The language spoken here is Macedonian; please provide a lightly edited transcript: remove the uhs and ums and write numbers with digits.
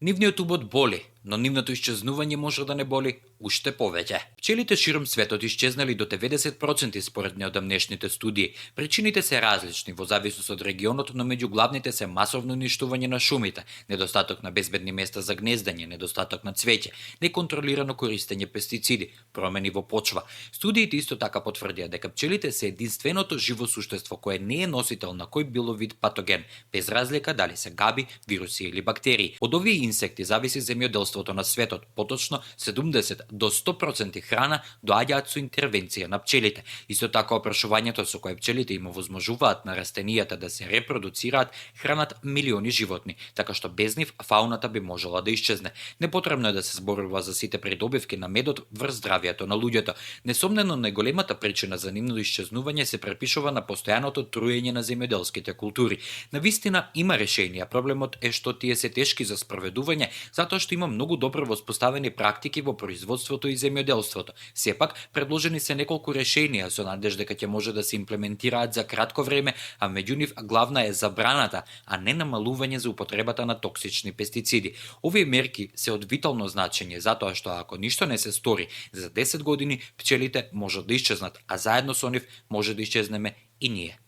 Нивниот убод боли, но нивното исчезнување може да не боли уште повеќе. Пчелите широм светот исчезнали до 90% според неодамнешните студии. Причините се различни во зависност од регионот, но меѓу главните се масовно уништување на шумите, недостаток на безбедни места за гнездање, недостаток на цвеќе, неконтролирано користење пестициди, промени во почва. Студиите исто така потврдија дека пчелите се единственото живо суштество кое не е носител на кој било вид патоген, без разлика дали се габи, вируси или бактерии. Од овие инсекти зависи земјоделството на светот, поточно 70 до 100% храна доаѓаат со интервенција на пчелите. Исто така опрашувањето со кое пчелите им овозможуваат на растенијата да се репродуцираат хранат милиони животни, така што без нив фауната би можела да исчезне. Непотребно е да се зборува за сите придобивки на медот врз здравието на луѓето. Несомнено најголемата причина за нивното исчезнување се препишува на постојаното труење на земјоделските култури. Навистина има решенија, проблемот е што тие се тешки за спроведување, затоа што има многу добро воспоставени практики во производството и земјоделството. Сепак, предложени се неколку решенија со надеж дека ќе може да се имплементираат за кратко време, а меѓу нив главна е забраната, а не намалување за употребата на токсични пестициди. Овие мерки се од витално значење затоа што ако ништо не се стори, за 10 години пчелите може да исчезнат, а заедно со нив може да исчезнеме и ние.